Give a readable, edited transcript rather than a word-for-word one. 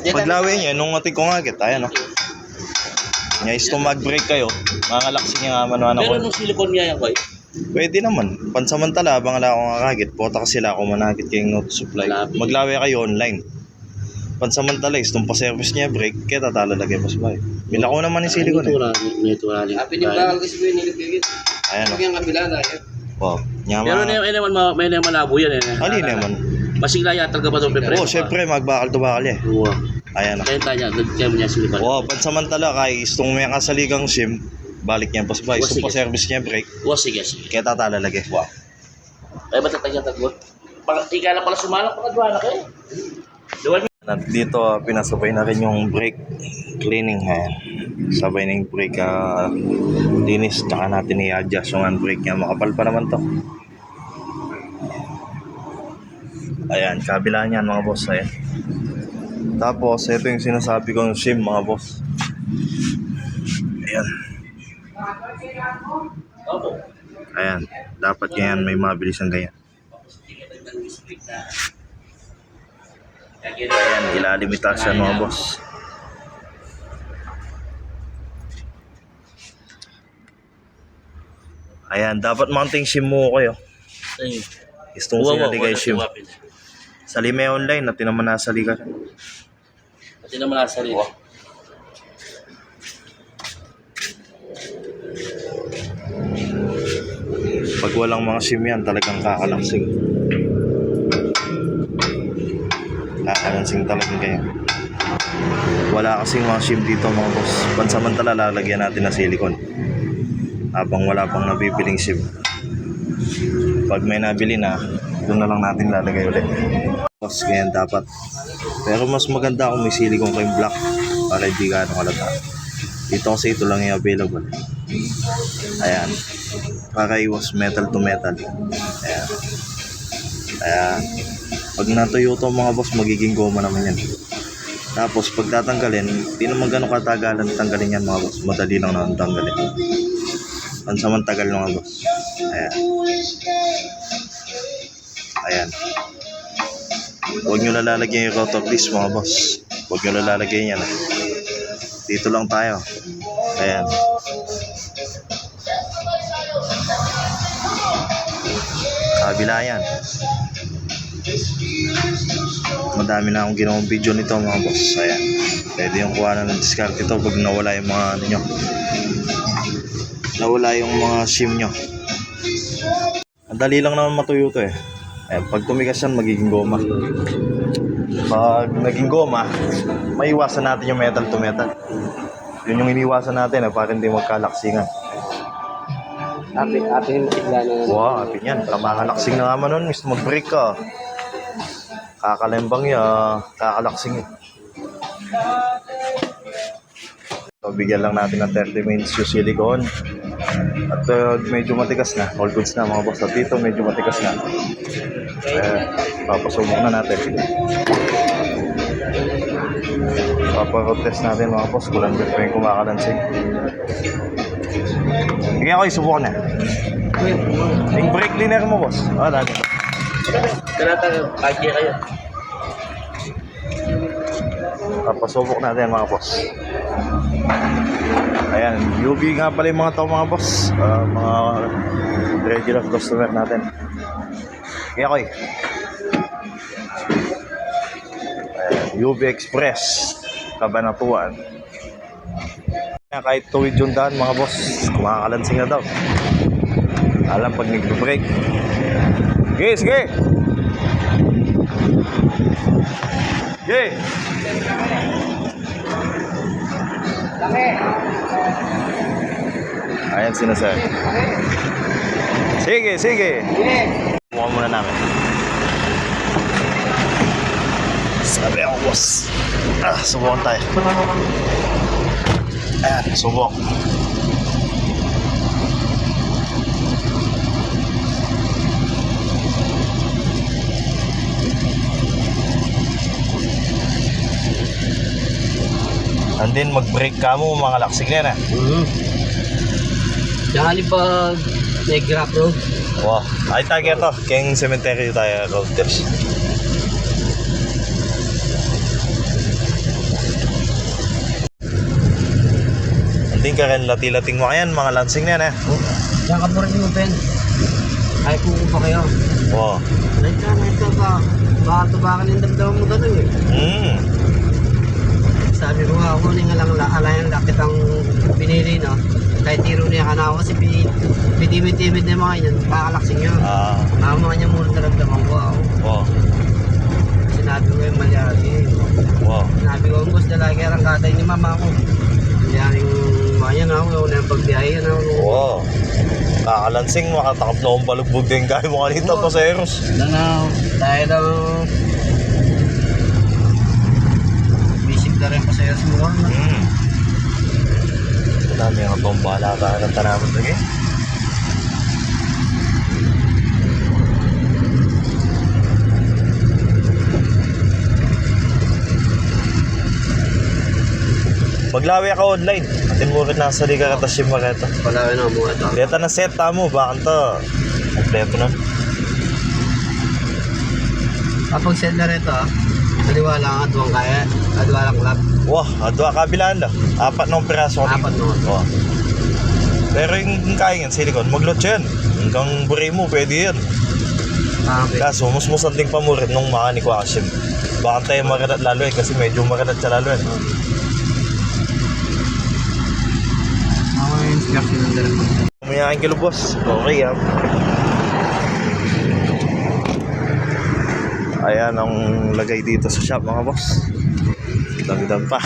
Paglawin niya, nung ating ko nga kita, ayan o. Nyais to mag-break kayo, makakalaksi niya nga manuan ako. Pero nung silicone niya yan, boy? Pwede naman. Pansamantala, habang ala akong kakagit, pota ka sila ako managit kayong note supply. Maglawi kayo online. Pansamantala, itong pa-service niya, break, kaya tatalagay pa sa bahay. Bila ko naman yung silicone eh. Ito wala rin. Happy din bakal kasi po yung nilagay. Ayan o. Yung kabila na yan. Wow. Pero may naman malabo yan eh. Ali naman. Masigla yan talaga ba ito? Oo, syempre, magbakal to bakal eh. Oo. Ayan o. Kaya tayo, nag-chem niya silicone. Wow, pansamantala, kahit itong may kasaligang SIM, balik niya pa sa bahay. Oh, Itong sige. pa-service niya, break, Oo, sige, sige. kaya tatalalagay. Wow. Kaya ba tatagyan tagot? Ika na pala sumalak, pagkadwa na kayo. Duwan At dito, pinasabay na rin yung brake cleaning. Ayan. Sabay na yung brake linis. Tsaka natin i-adjust yung handbrake niya. Makapal pa naman to. Ayan, kabila niyan mga boss. Ayan. Tapos, ito yung sinasabi kong SIM mga boss. Ayan. Ayan. Dapat ganyan may mabilis ang ganyan. Ayan, ilalimitasan mga boss. Ayan, dapat mounting SIM mo kayo. Istong sinaligay SIM. Sa Lime online, natin naman nasali ka. Pati naman nasa rin. Pag walang mga SIM yan, talagang kakalaksing. Kakalaksing talagang kayo. Wala kasing mga SIM dito mga boss. Pansamantala, lalagyan natin ng silicone. Habang wala pang nabibiling SIM. Pag may nabili na, doon na lang natin lalagay ulit. Boss, ganyan dapat. Pero mas maganda kung may silicone kayong black para hindi gaano kalata. Dito kasi ito lang yung available. Ayan. Para iwas metal to metal. Ayan. Ayan. Pag natuyo to mga boss, magiging goma naman yan. Tapos pag tatanggalin, hindi naman gano'ng katagalan tanggalin yan mga boss. Madali lang naman tanggalin. Pansamantagal mga boss. Ayan. Ayan. Huwag nyo lalagyan yung rotor disc mga boss. Huwag nyo lalagyan yan. Dito lang tayo. Ayan. Kabila yan. Madami na akong ginawang video nito mga boss. Ayan. Pwede yung kuha na ng discard ito pag nawala yung mga ano nyo. Nawala yung mga SIM nyo. Ang dali lang naman matuyo to eh. Ayan, pag tumigas yan, magiging goma. Pag naging goma, maiwasan natin yung metal to metal. Yun yung iniwasan natin para hindi magkalaksingan. Happy yung masigla na. Wow, happy yan. Kamakalaksing na naman nun. Gusto mag-break ka. Kakalembang ya, kakalaksing eh. So, bigyan lang natin ng 30 minutes yung silicone. At medyo matigas na. All goods na mga boss. At dito medyo matigas na. Papasubok na natin. Paparotest natin mga boss. Kulang din pa yung kumakalansing. Bigyan ko yung subukan na. Yung brake cleaner mo boss. Lagi. Kanata, kaya kayo. Papasubok natin mga boss. Ayan, UV nga pala yung mga tao mga boss. Mga regular customer natin. Kaya ko UV Express Cabanatuan. Kahit tuwid yung daan mga boss, kumakalansing na daw. Alam pag nag-break. Sige, sige! Sige! Ayan sinasabi. Sige, sige! Buka muna namin. Sabi ako boss. Subukan tayo. Ayan, subok. And then mag-break ka mo, mga laksig na yan ah. Dahil pag may grab road. Wow, ay tayo ito. Keng cemetery tayo, routers. Lansing ka rin, lati-lating mo yan, mga lansing na yan eh. Oh, yan ka po rin yung pen. Ay, kuko pa kayo. Oo. Like ka, baka tubakan yung damdaman mo gano'n eh. Sabi ko nga, ako nga lang alayan lakit ang pinili, no? Kahit tiro niya ka na ako kasi pitimid-timid na mga yan, kakalaksing yun. Mga niya muna naramdaman ko ako. Oo. Sinabi ko yung malyari. Oo. Sinabi ko, ang gusto na lagi ang katay ni mama ko. Malyari yung mga yan ako, wala yung pagbiyahe yan ako. Oo. Kakalansing, makatakap na akong balugbog din kaya mo kanita pa sa Eros. Dahil ang bisip na rin pa sa'yo sa mukha. Dami ang itong bahala ka ng tanaman lagi. Maglawi ako online. Atin mo rin nasa liga katas yung mga ito. Wala rin ako mga ito. Deta na set mo, bakit to? Kompleto na. Kapag set na rin ito, kaliwa lang at huwag kaya. Kaliwa lang club. Wah, adwa kabilaan lang. 4 ng piraso. 4 nung. Oh. Pero yung kaya yan, silicone, maglot yan. Hanggang buri mo, pwede yan. Okay. Kaso, mas musanding pa mo rin nung makanik ko Hashim. Baka tayo makadat lalo eh, kasi medyo makadat siya lalo eh. Ako yung instruction ng dala. Umayakin kilo boss. Okay ah. Ayan ang lagay dito sa shop mga boss. Dami-dami pa.